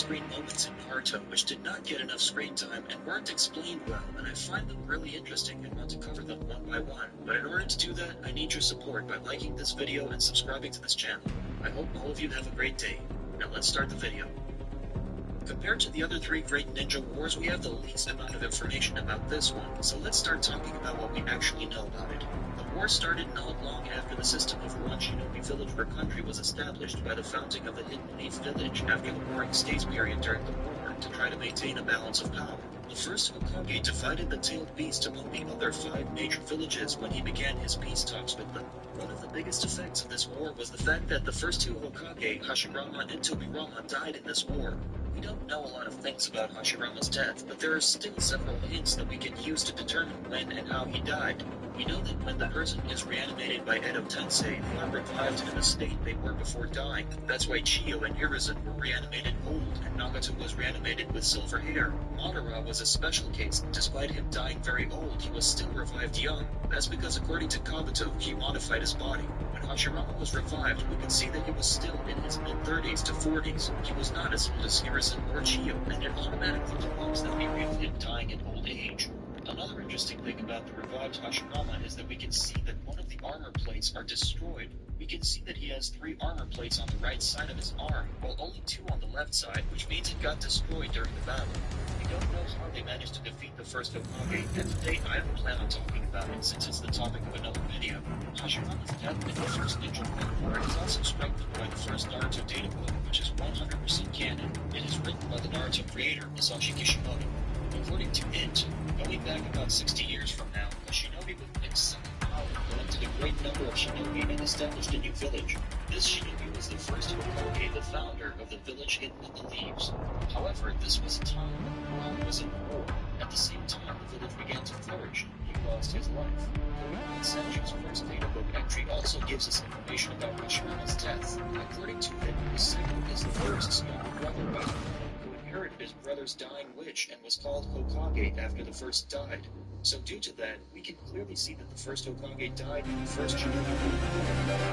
off-screen moments in Naruto which did not get enough screen time and weren't explained well, and I find them really interesting and want to cover them one by one. But in order to do that, I need your support by liking this video and subscribing to this channel. I hope all of you have a great day. Now let's start the video. Compared to the other three great ninja wars, we have the least amount of information about this one, so let's start talking about what we actually know about it. The war started not long after the system of one shinobi village per country was established by the founding of the Hidden Leaf village after the Warring States period during the war to try to maintain a balance of power. The first Hokage divided the tailed beast among the other 5 major villages when he began his peace talks with them. One of the biggest effects of this war was the fact that the first 2 Hokage, Hashirama and Tobirama, died in this war. We don't know a lot of things about Hashirama's death, but there are still several hints that we can use to determine when and how he died. We know that when the person is reanimated by Edo Tensei, they are revived in the state they were before dying. That's why Chiyo and Hiruzen were reanimated old, and Nagato was reanimated with silver hair. Madara was a special case. Despite him dying very old, he was still revived young. That's because according to Kabuto, he modified his body. When Hashirama was revived, we could see that he was still in his mid-30s to 40s. He was not as old as Hiruzen or Chiyo, and it automatically depends that we read him dying in old age. Another interesting thing about the revived Hashirama is that we can see that one of the armor plates are destroyed. We can see that he has 3 armor plates on the right side of his arm, while only 2 on the left side, which means it got destroyed during the battle. We don't know how they managed to defeat the first Hokage, and today I don't plan on talking about it since it's the topic of another video. Hashirama's death in the first Ninja War is also strengthened by the first Naruto databook, which is 100% canon. It is written by the Naruto creator, Masashi Kishimoto. According to it, going back about 60 years from now, a shinobi with excellent power collected a great number of shinobi and established a new village. This shinobi was the first Hokage, the founder of the village hidden in the leaves. However, this was a time when the world was in war. At the same time, the village began to flourish, and he lost his life. The Sanji's first databook entry also gives us information about Hashirama's death. According to it, the second is the first's younger brother, Raido, who inherited his brother's dying wish and was called Hokage after the first died. So due to that, we can clearly see that the first Hokage died in the first shinobi war.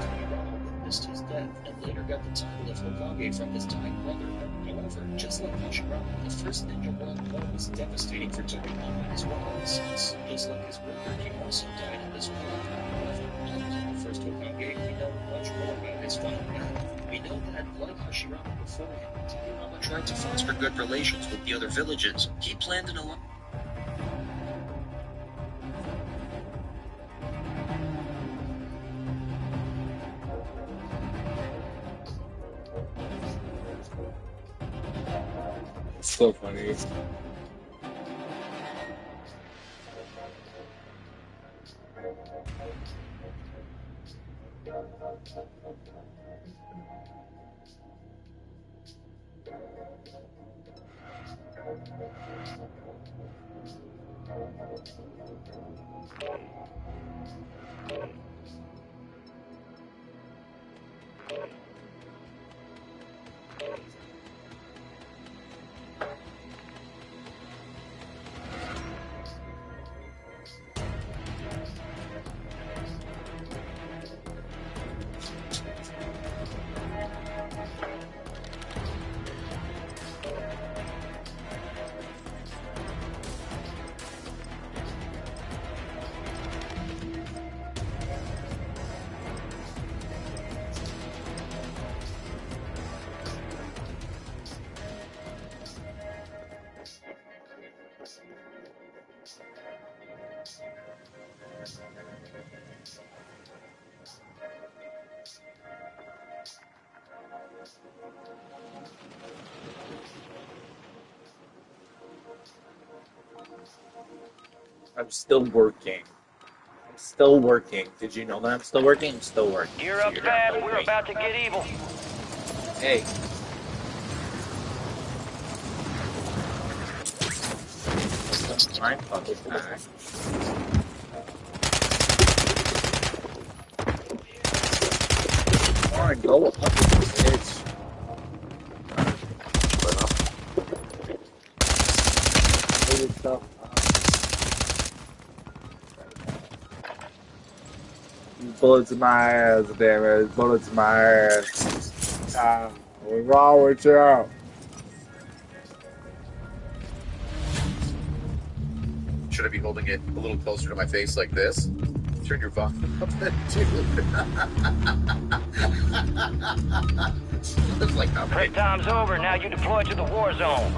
Tobirama witnessed his death and later got the title of Hokage from his dying brother. However, just like Hashirama, the first Ninja World War was devastating for Tobirama as well as his sons. Just like his brother, he also died in this war. However, unlike the first Hokage, we know much more about his final battle. We know that, like Hashirama before him, Tobirama tried to foster good relations with the other villages. He planned an alliance. So funny. I'm still working. I'm still working. Did you know that I'm still working? I'm still working. Gear up fast, we're about to get evil. Hey. My fucking back. Come on, go up, bitch. Bullets in my ass, damn it. Bullets in my ass. What's wrong with you? Should I be holding it a little closer to my face like this? Turn your volume up then, too. Looks like nothing. Prep time's over. Now you deploy to the war zone.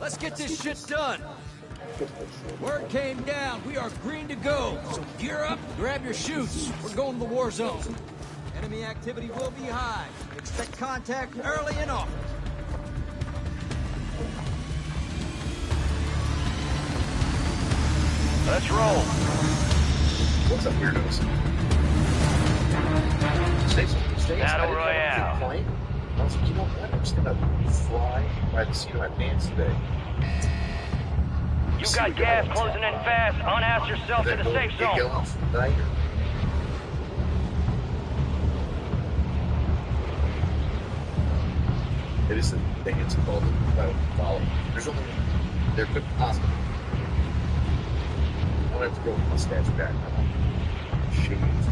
Let's get this shit done. Word came down. We are green to go. So gear up, grab your chutes. We're going to the war zone. Enemy activity will be high. Expect contact early and often. Let's roll. What's up, weirdos? Battle Royale. I was like, you know what? I'm just gonna fly by the seat of my pants today. You got gas closing in fast. Unass yourself to the safe zone. It is the thing. It's called follow. There's only there could possibly. I want to go with mustache back. I want shades.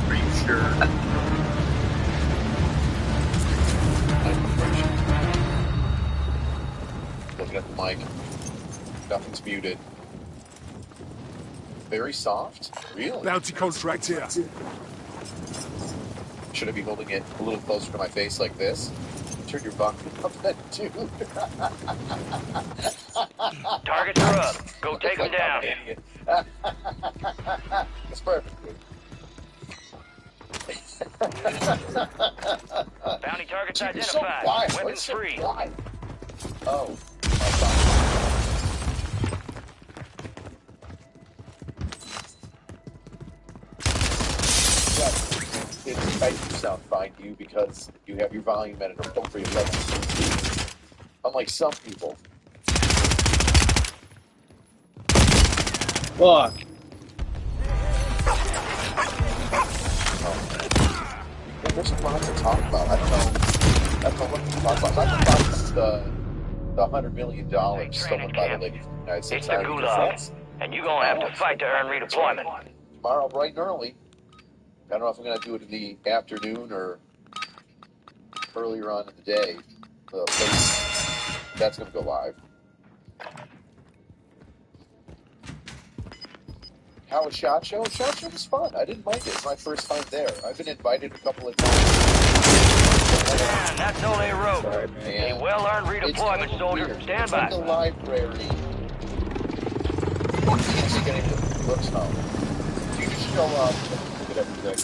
Are you sure? Looking at the mic. Nothing's muted. Very soft? Really? Bounty contract here. Should I be holding it a little closer to my face like this? Turn your volume up then, too. Targets are up. Go take them down. That's perfect. Bounty targets Dude, you're so identified. quiet. Weapons Why so free. quiet? Oh. I do sound fine to you because you have your volume at an appropriate level. Unlike some people. Fuck. There's a lot to talk about. I don't know what to talk about. I talk about the $100 million stolen by the lady from the United States It's the Army Gulag, Defense. and you're gonna have to fight to earn redeployment. Tomorrow, bright and early. I don't know if I'm going to do it in the afternoon or earlier on in the day. That's going to go live. How was SHOT Show? SHOT Show was fun. I didn't mind it. It's my first time there. I've been invited a couple of times. Man, that's all they wrote. Sorry, A man. well-earned redeployment, It's soldier. weird. Stand It's by. like the library. You can't see anything from books now. You just show up and look at everything.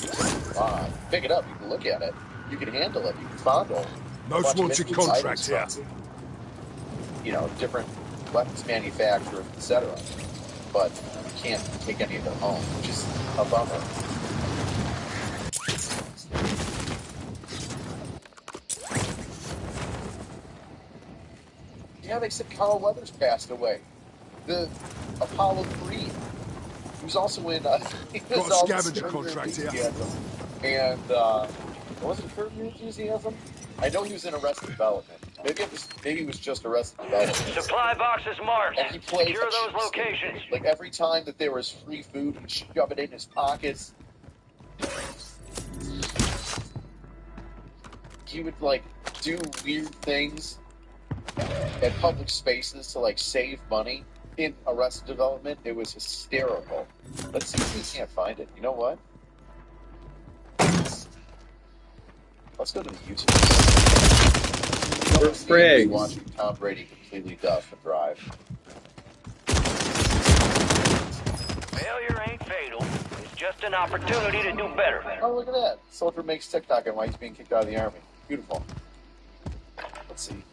Pick it up. You can look at it. You can handle it. You can fondle. Most wanted contract here. You know, different weapons manufacturers, etc. But you can't take any of them home, which is a bummer. Yeah, they said Carl Weathers passed away. The Apollo Creed. He was also in. He was Got a also scavenger in contract here. Enthusiasm. And was it Curb Your Enthusiasm? I know he was in Arrested Development. Maybe it was just Arrested Development. Supply boxes marked. And he played Secure a those cheapskate. locations. Like every time that there was free food, he'd shove it in his pockets. He would like do weird things at public spaces to like save money. In Arrested Development, it was hysterical. Let's see if we can't find it. You know what? Let's go to the YouTube. For frigs. Watching Tom Brady completely duff and drive. Failure ain't fatal. It's just an opportunity to do better. Oh, look at that. Soldier makes TikTok on why he's being kicked out of the army. Beautiful. Let's see.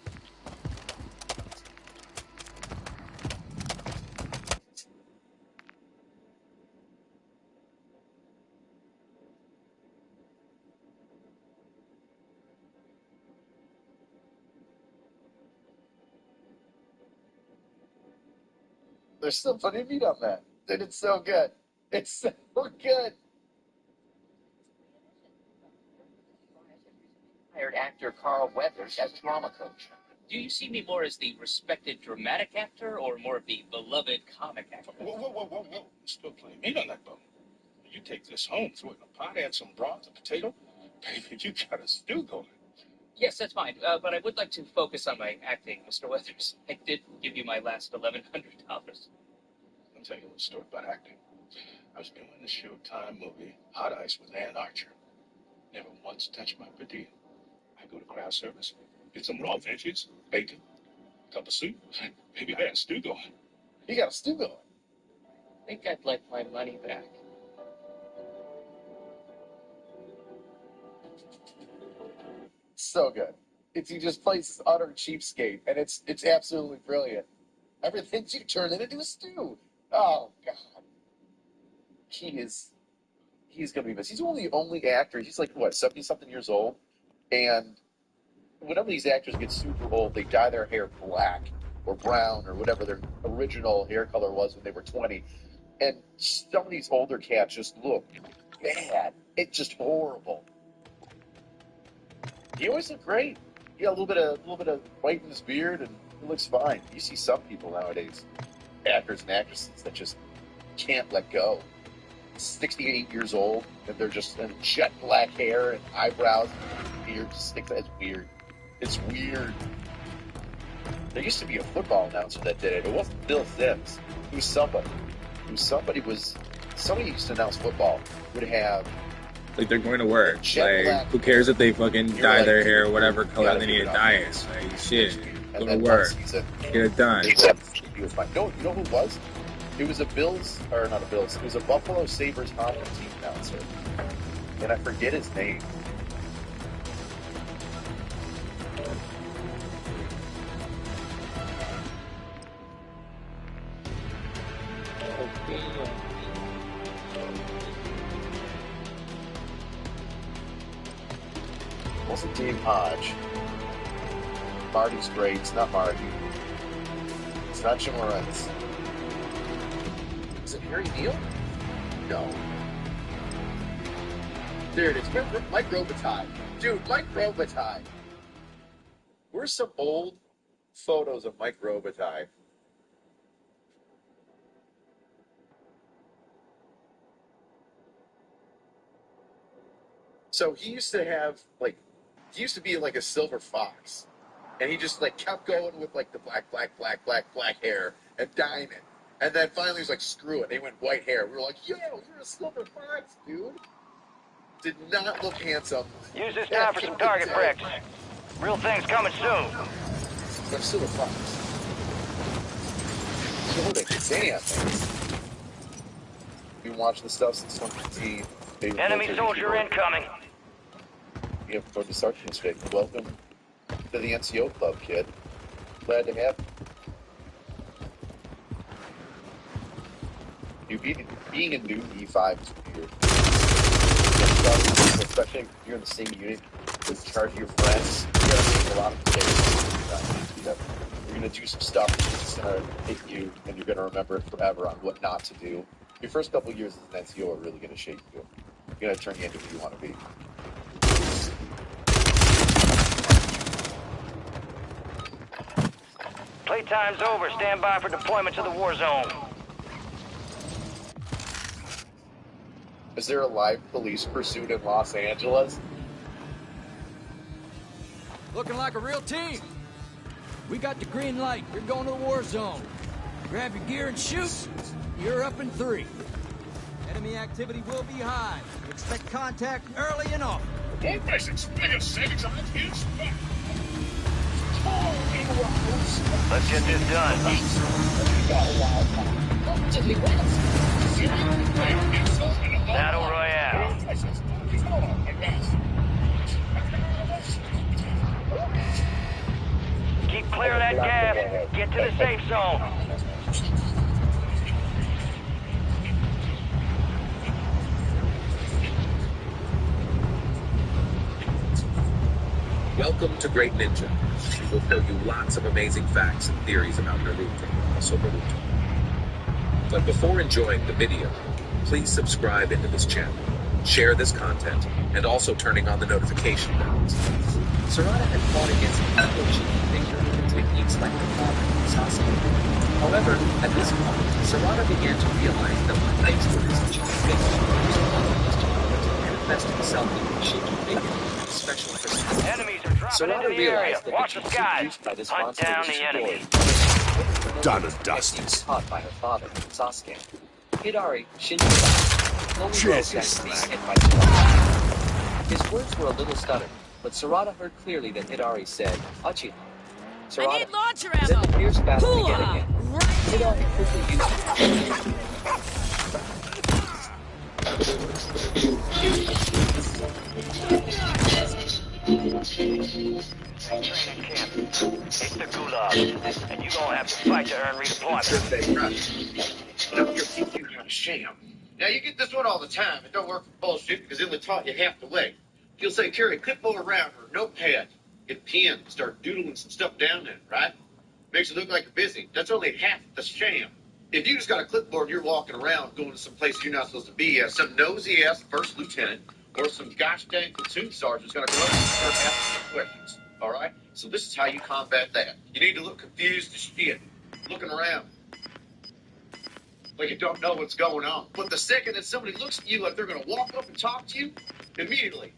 They're still putting meat on that. Dude, it's so good. It's so good. actor Carl Weathers as drama coach. Do you see me more as the respected dramatic actor or more of the beloved comic actor? Whoa. You're still playing meat on that bone. You take this home, throw it in a pot, add some broth, a potato. Baby, you got a stew going. Yes, that's fine. But I would like to focus on my acting, Mr. Weathers. I did give you my last $1,100. I'll tell you a little story about acting. I was doing the Showtime movie, Hot Ice with Ann Archer. Never once touched my per diem. I go to craft service, get some raw veggies, bacon, a cup of soup. Maybe I had a stew going. You got a stew going. I think I'd like my money back. So good. He just plays this utter cheapskate, and it's absolutely brilliant. Everything you turn it into a stew. Oh God. He's gonna be missed. He's only actor. He's like what, 70-something years old, and whenever these actors get super old, they dye their hair black or brown or whatever their original hair color was when they were 20. And some of these older cats just look bad. It's just horrible. He always looked great. He got a little bit of white in his beard, and he looks fine. You see some people nowadays, actors and actresses, that just can't let go. 68 years old, and they're just in jet black hair and eyebrows and beard. It's weird. It's weird. There used to be a football announcer that did it. It wasn't Bill Sims. It was somebody. Somebody used to announce football. Would have Like, they're going to work. jet Like, black who cares if they fucking You're dye like, their hair whatever you color gotta they need figure to it out. dye it. Like, shit. Go and to then work. one season, Get it done. he was fine. No, you know who it was? It was a It was a Buffalo Sabres hockey team announcer, and I forget his name. It wasn't Dave Hodge. Marty's great. It's not Marty. It's not Jim Lorenz. Is it Harry Neal? No. There it is. Mike Robitaille. Dude, Mike Robitaille. Where's some old photos of Mike Robitaille? So he used to be like a silver fox. And he just like kept going with like the black hair and dyeing it. And then finally he was like, screw it. They went white hair. We were like, yo, you're a silver fox, dude. Did not look handsome. Use this time for some target practice. Real things coming soon. But silver fox. Damn. Been watching this stuff since 2015. Enemy soldier incoming. You have to go to Sergeant Stick. Welcome to the NCO club, kid. Glad to have you. Being a new E5 is weird. Especially if you're in the same unit with charge of your friends. You're going to make a lot of mistakes. You're going to do some stuff that's going to hit you, and you're going to remember it forever on what not to do. Your first couple of years as an NCO are really going to shape you. You're going to turn you into who you want to be. Playtime's over. Stand by for deployment to the war zone. Is there a live police pursuit in Los Angeles? Looking like a real team. We got the green light. You're going to the war zone. Grab your gear and shoot. You're up in 3. Enemy activity will be high. Expect contact early and often. All basics. Biggest savings on that is Let's get this done. Battle Royale. Keep clear of that gas. Get to the safe zone. Welcome to Great Ninja. We will tell you lots of amazing facts and theories about Naruto, also Naruto. But before enjoying the video, please subscribe into this channel, share this content, and also turning on the notification bells. Serrata had fought against eco-cheating finger-moving techniques like the Father and Sasuke. However, at this point, Serrata began to realize that when faced with his cheap figure, Serrata was determined to manifest himself in a shaky figure with special personality. Enemies are dropping Serrata into the area. realized that Watch the the cheat skies. used by this Hunt monster down was the too enemy. gory. Done and dusted. Techniques taught by her father, Sasuke. Hidari Shinji only Cheers, wrote you that slag. hit by Serrata. His words were a little stuttered, but Serrata heard clearly that Hidari said, Uchiha. Serrata. I need launcher Then the ammo. fierce battle began Hoo-ah! again. Right. Hidari quickly used it. Training camp. It's the gulag. And you gonna have to fight to earn redeployment. Now your teaching how to sham. Now you get this one all the time. It don't work for bullshit because it only taught you half the way. You'll say carry a clipboard around or a notepad, get a pen, start doodling some stuff down there, right? Makes it look like you're busy. That's only half the sham. If you just got a clipboard, you're walking around going to some place you're not supposed to be, some nosy ass first lieutenant or some gosh dang platoon sergeant's gonna go up and start asking you questions. All right? So this is how you combat that. You need to look confused as shit, looking around like you don't know what's going on. But the second that somebody looks at you like they're gonna walk up and talk to you, immediately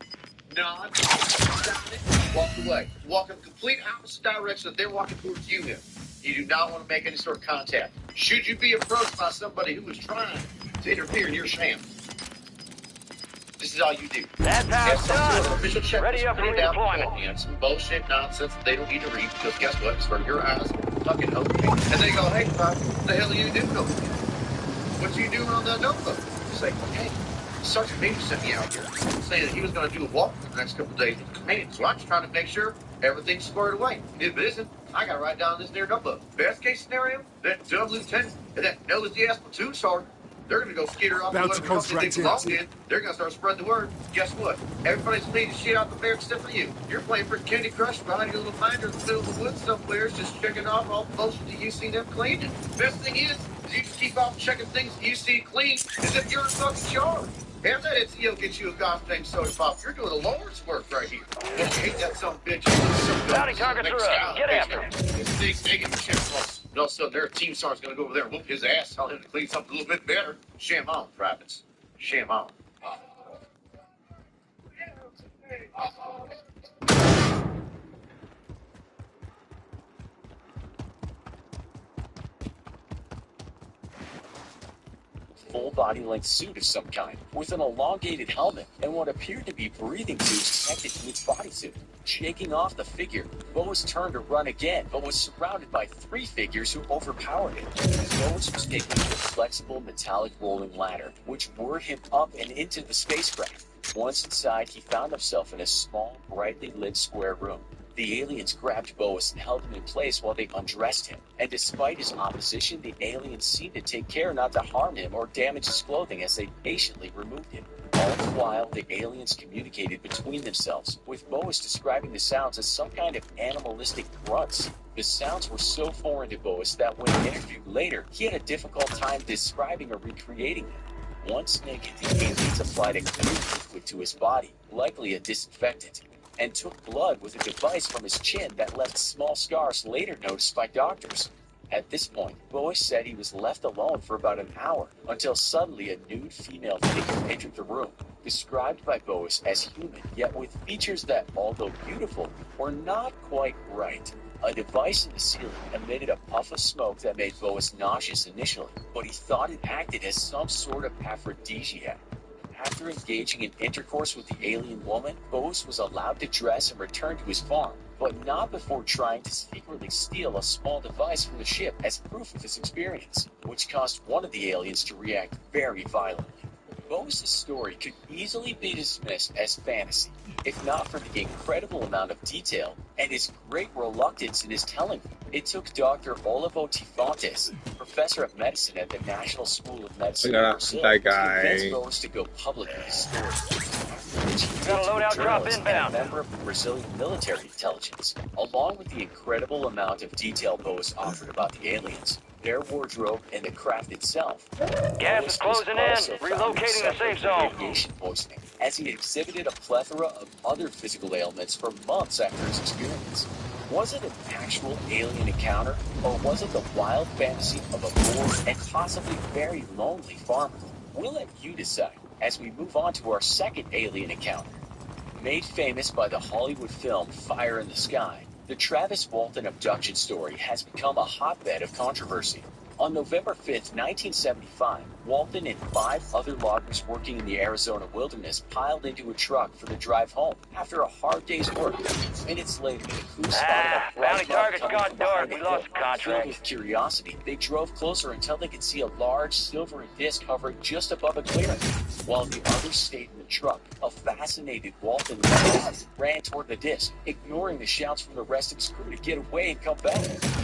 nod, stop it, walk away. Walk in the complete opposite direction that they're walking towards you in. You do not want to make any sort of contact. Should you be approached by somebody who is trying to interfere in your sham, this is all you do. That's how Have it's some sort of done. official checklist Ready up for printed out redeployment. beforehand, some bullshit nonsense that they don't need to read because guess what? It's for your eyes fucking open. And they go, hey, what the hell are you doing over here? What you doing on that notebook? You say, hey, Sergeant Major sent me out here saying that he was going to do a walk for the next couple of days with the command. So I'm just trying to make sure everything's squared away. If it isn't, I got to write down this there notebook. Best case scenario, that dumb lieutenant and that nosy ass platoon sergeant, they're going to go skitter off to Bounty whatever company they contract belong in. They're going to start spreading the word. Guess what? Everybody's cleaning shit out the barracks except for you. You're playing for Candy Crush behind your little binder in the middle of the woods somewhere, just checking off all the bullshit that you see them cleaning. Best thing is you just keep off checking things that you see clean as if you're in fucking charge. Have that NCO get you a gosh dang soda pop. You're doing the Lord's work right here. Don't you hate that son of a bitch? Bounty targets are up. Get after him. They get the chance. And all of a sudden, their team sergeant's going to go over there and whoop his ass, tell him to clean something a little bit better. Shame on, privates. Shame on. Full body-length suit of some kind, with an elongated helmet and what appeared to be breathing tubes connected to its bodysuit. Shaking off the figure, Boas turned to run again, but was surrounded by three figures who overpowered him. Boas was taken to a flexible metallic rolling ladder, which whirred him up and into the spacecraft. Once inside, he found himself in a small, brightly lit square room. The aliens grabbed Boas and held him in place while they undressed him. And despite his opposition, the aliens seemed to take care not to harm him or damage his clothing as they patiently removed him. All the while, the aliens communicated between themselves, with Boas describing the sounds as some kind of animalistic grunts. The sounds were so foreign to Boas that when interviewed later, he had a difficult time describing or recreating them. Once naked, the aliens applied a clear liquid to his body, likely a disinfectant, and took blood with a device from his chin that left small scars later noticed by doctors. At this point, Boas said he was left alone for about an hour, until suddenly a nude female figure entered the room, described by Boas as human, yet with features that, although beautiful, were not quite right. A device in the ceiling emitted a puff of smoke that made Boas nauseous initially, but he thought it acted as some sort of aphrodisiac. After engaging in intercourse with the alien woman, Boas was allowed to dress and return to his farm, but not before trying to secretly steal a small device from the ship as proof of his experience, which caused one of the aliens to react very violently. Boas' story could easily be dismissed as fantasy, if not for the incredible amount of detail and his great reluctance in his telling. It took Dr. Olivo Tifontes, professor of medicine at the National School of Medicine in Brazil, to convince Boas to go public with his story. He Got a loadout drop inbound. And a member of the Brazilian military intelligence, along with the incredible amount of detail Boas offered about the aliens. their wardrobe, and the craft itself. Gas Ellis is was closing in. also found Relocating the suffering safe from zone. radiation poisoning, as he exhibited a plethora of other physical ailments for months after his experience. Was it an actual alien encounter, or was it the wild fantasy of a bored and possibly very lonely farmer? We'll let you decide as we move on to our second alien encounter. Made famous by the Hollywood film Fire in the Sky, the Travis Walton abduction story has become a hotbed of controversy. On November 5th, 1975, Walton and 5 other loggers working in the Arizona wilderness piled into a truck for the drive home after a hard day's work. Minutes later, the crew spotted a bright bounty light target's coming gone from dark. behind We the lost hill. the contract. Filled with curiosity, they drove closer until they could see a large silvery disc hovering just above a clearing. While the others stayed in the truck, a fascinated Walton ran toward the disc, ignoring the shouts from the rest of his crew to get away and come back.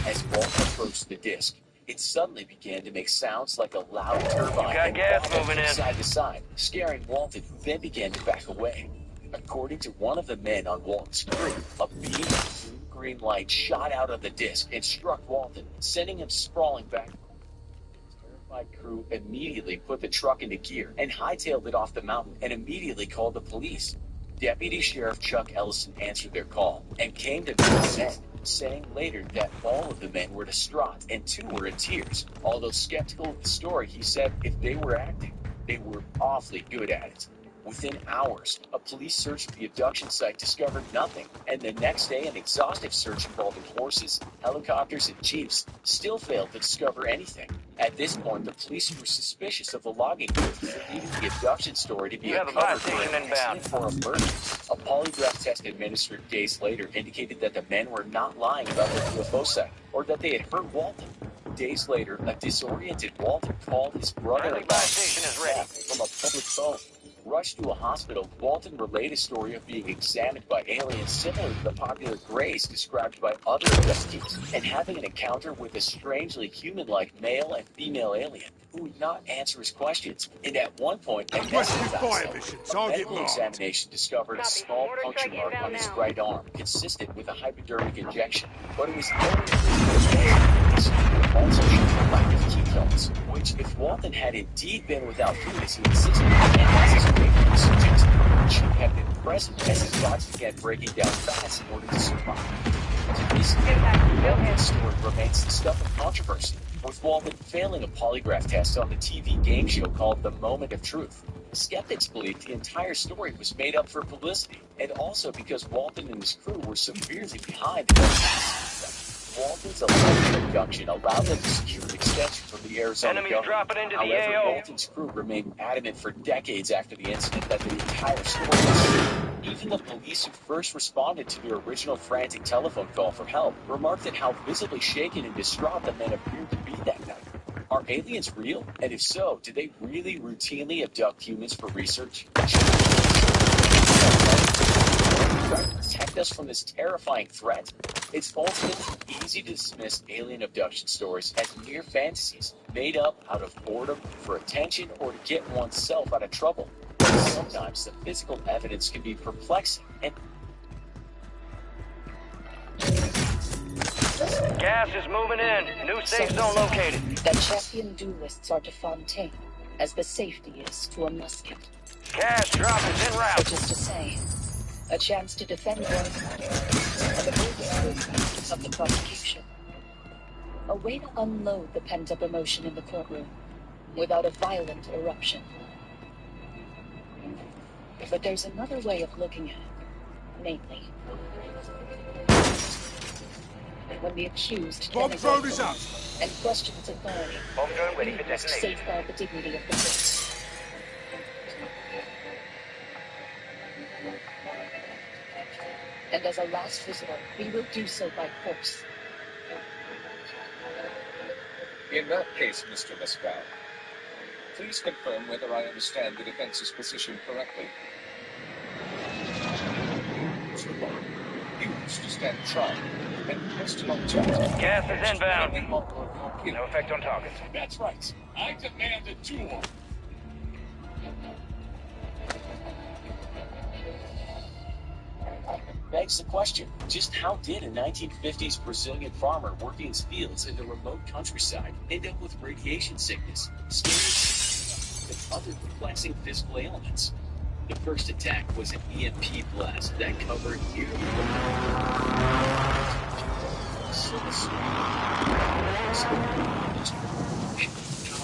As Walton approached the disc, it suddenly began to make sounds like a loud turbine got and gas bobbing moving from in. side to side, scaring Walton, who then began to back away. According to one of the men on Walton's crew, a beam of blue-green light shot out of the disc and struck Walton, sending him sprawling back. The terrified crew immediately put the truck into gear and hightailed it off the mountain and immediately called the police. Deputy Sheriff Chuck Ellison answered their call and came to meet the men, saying later that all of the men were distraught and 2 were in tears. Although skeptical of the story, he said if they were acting, they were awfully good at it. Within hours, a police search of the abduction site discovered nothing, and the next day an exhaustive search involving horses, helicopters, and jeeps still failed to discover anything. At this point, the police were suspicious of the logging group, believing the abduction story to be You a have a buy cover for station an inbound. accident or a murder. A polygraph test administered days later indicated that the men were not lying about their UFO sighting, or that they had heard Walton. Days later, a disoriented Walton called his brother Friendly buy station is ready. from a public phone. Rushed to a hospital, Walton relayed a story of being examined by aliens similar to the popular Greys described by other abductees, and having an encounter with a strangely human-like male and female alien who would not answer his questions. And at one point, a Requesting fire medical mission. a Target medical marked. examination discovered a Copy. small Mortar puncture strike mark on inbound his now. right arm, consistent with a hypodermic injection, but it was also showed a lack of ketones, which, if Walton had indeed been without food as he insisted, and as his papers suggested, should have been present as his body began breaking down fast in order to survive. To this day, Walton's story remains the stuff of controversy, with Walton failing a polygraph test on the TV game show called The Moment of Truth. Skeptics believe the entire story was made up for publicity, and also because Walton and his crew were severely behind the Walton's alleged abduction allowed them to secure an extension from the Arizona Enemies government. dropping into the However, AO. Walton's crew remained adamant for decades after the incident that the entire story was true. Even the police who first responded to their original frantic telephone call for help remarked at how visibly shaken and distraught the men appeared to be that night. Are aliens real? And if so, do they really routinely abduct humans for research? Protect us from this terrifying threat? It's ultimately easy to dismiss alien abduction stories as mere fantasies made up out of boredom, for attention, or to get oneself out of trouble. But sometimes the physical evidence can be perplexing and Gas is moving in. New safe zone located. That champion duelists are to Fontaine, as the safety is to a musket. Cash drop is en route. Which is to say, a chance to defend one's honor and avoid the scrutiny of the prosecution. A way to unload the pent-up emotion in the courtroom without a violent eruption. But there's another way of looking at it, namely, when the accused Bomb denigrates drone is up. and questions authority, Bomb drone ready for to detonation. safeguard the dignity of the case. And as a last resort, we will do so by force. In that case, Mr. Mescal, please confirm whether I understand the defense's position correctly. Mr. Bond, you wish to stand trial and question object. Gas is inbound. No No effect on target. That's right. I demand a duel. begs the question, just how did a 1950s Brazilian farmer working his fields in the remote countryside end up with radiation sickness, scared with other perplexing physical ailments? The first attack was an EMP blast that covered nearly power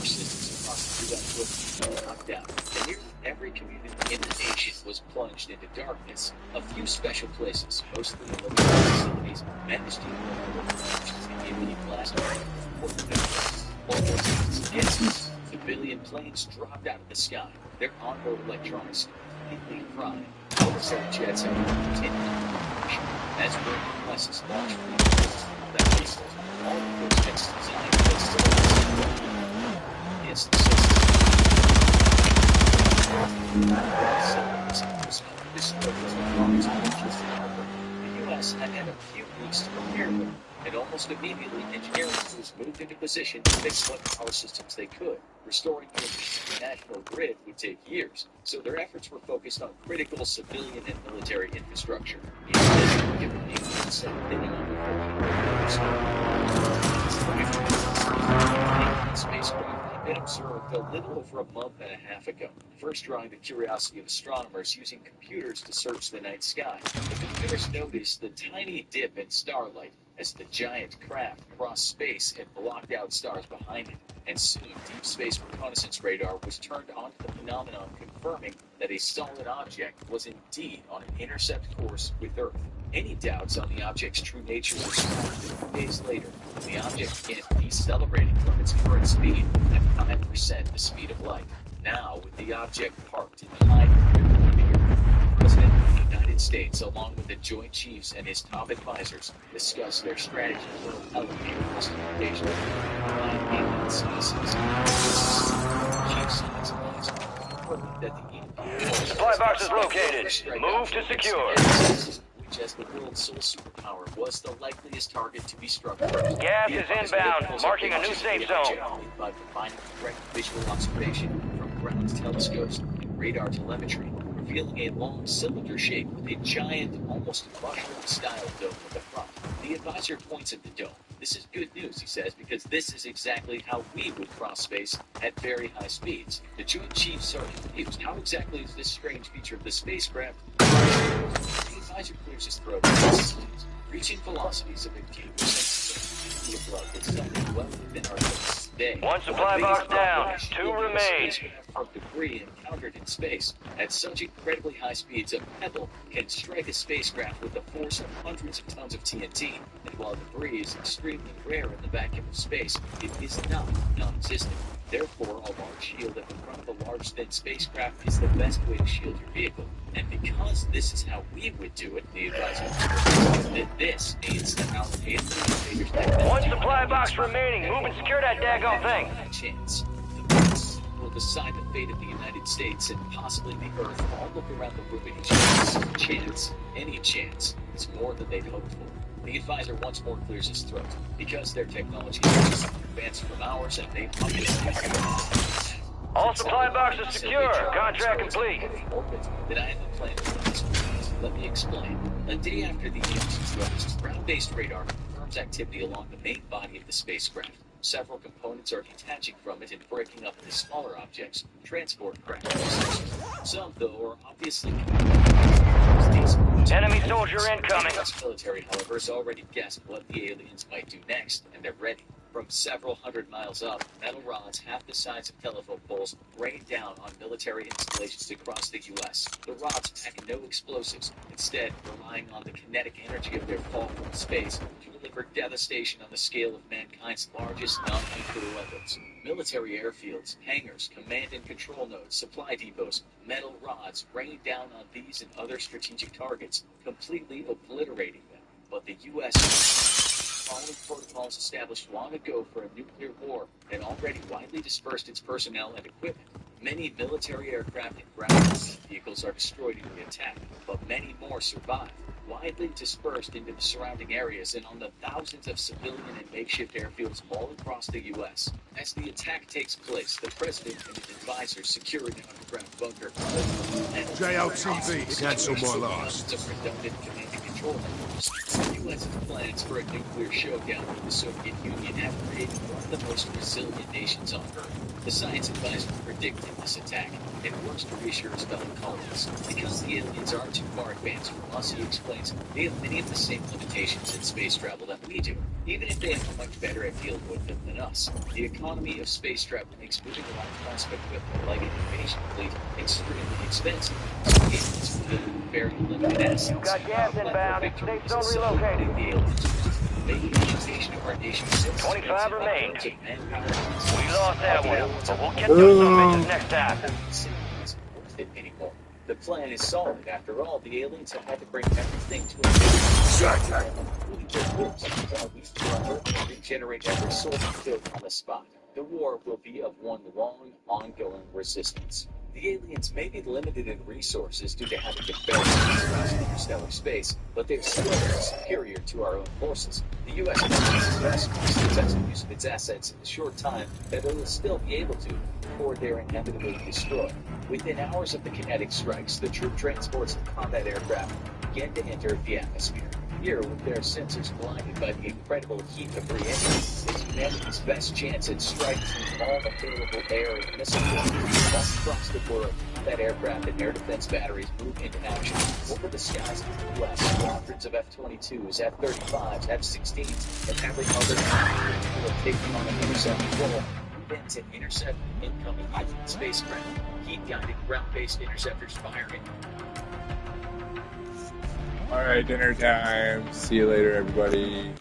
systems across the U.S. were knocked out, and nearly every community in the nation was plunged into darkness. A few special places, mostly military facilities, managed to the EMP blast. Yes, civilian planes dropped out of the sky. Their onboard electronics completely fried. Military jets have continued as American classes launch from that pieces. All of those jets designed to still it's the The U.S. had had a few weeks to prepare them, and almost immediately engineering crews moved into position to fix what power systems they could. Restoring the national grid would take years, so their efforts were focused on critical civilian and military infrastructure. Spacecraft had been observed a little over a month and a half ago, first drawing the curiosity of astronomers using computers to search the night sky. The computers noticed the tiny dip in starlight as the giant craft crossed space and blocked out stars behind it. And soon, Deep Space Reconnaissance Radar was turned onto the phenomenon, confirming that a solid object was indeed on an intercept course with Earth. Any doubts on the object's true nature were removed days later. The object began decelerating from its current speed at 5% the speed of light. Now, with the object parked in the high the President of the United States, along with the Joint Chiefs and his top advisors, discussed their strategy for elevating classification of citizens. Supply box is located. Move to secure. Which, as the world's sole superpower, was the likeliest target to be struck first. Gas is inbound, marking a new safe zone. By combining direct visual observation from ground telescopes and radar telemetry, revealing a long cylinder shape with a giant, almost mushroom-style dome at the front. The advisor points at the dome. This is good news, he says, because this is exactly how we would cross space at very high speeds. The Joint Chiefs are confused. How exactly is this strange feature of the spacecraft? The advisor clears his throat. Reaching velocities of 15% of blood is something well within our limits today. One supply box down. 2 remain. Of debris encountered in space at such incredibly high speeds, a pebble can strike a spacecraft with the force of hundreds of tons of TNT. And while debris is extremely rare in the vacuum of space, it is not non-existent. Therefore, a large shield at the front of a large, thin spacecraft is the best way to shield your vehicle. And because this is how we would do it, the advisor that this aids the invaders. One supply box remaining. Move and secure that daggone thing. Chance. Will decide the fate of the United States and possibly the Earth. All look around the room at each other. Chance, any chance, is more than they'd hoped for. The advisor once more clears his throat. Because their technology is advanced from ours and they've all supply boxes secure. Contract complete. That I haven't planned for this. Let me explain. A day after the EMP drops, ground-based radar confirms activity along the main body of the spacecraft. Several components are detaching from it and breaking up into smaller objects, transport craft. Some, though, are obviously enemy soldier incoming. The US military, however, has already guessed what the aliens might do next, and they're ready. From several hundred miles up, metal rods half the size of telephone poles rain down on military installations across the U.S. The rods pack no explosives, instead relying on the kinetic energy of their fall from space to deliver devastation on the scale of mankind's largest non-nuclear weapons. Military airfields, hangars, command and control nodes, supply depots, metal rods rain down on these and other strategic targets, completely obliterating them. But the U.S. following protocols established long ago for a nuclear war and already widely dispersed its personnel and equipment. Many military aircraft and ground vehicles are destroyed in the attack, but many more survive, widely dispersed into the surrounding areas and on the thousands of civilian and makeshift airfields all across the U.S. As the attack takes place, the president and his advisors secure an underground bunker. JLTV, cancel my last. Of redundant command and control networks. The U.S.'s plans for a nuclear showdown with the Soviet Union have created one of the most resilient nations on Earth. The science advisor predicted this attack and works to reassure his fellow colonists. Because the aliens are too far advanced for us, he explains, they have many of the same limitations in space travel that we do, even if they are much better at dealing with them than us. The economy of space travel makes moving around prospect equipment like an invasion fleet extremely expensive. Aliens with very limited assets. You got gas inbound. Safe zone relocated. The aliens making the invasion of our nation's 25 remain. manpower. We lost that one, but we'll get those bitches next time. Worth it anymore. The plan is solid. After all, the aliens have had to bring everything to a we regenerate every soul killed on the spot. The war will be of one long, ongoing resistance. The aliens may be limited in resources due to having to build interstellar space, but they're still superior to our own forces. The U.S. has best use of its assets in the short time that it will still be able to before they're inevitably destroyed. Within hours of the kinetic strikes, the troop transports and combat aircraft begin to enter the atmosphere. Here, with their sensors blinded by the incredible heat of re-entry, is humanity's best chance at striking all available air and missile forces all across the world. That aircraft and air defense batteries move into action over the skies of the U.S. Squadrons of F-22s, F-35s, F-16s, and every other who are taking on an intercepting role. Then to intercept incoming spacecraft. Heat-guided ground-based interceptors firing. Alright, dinner time. See you later, everybody.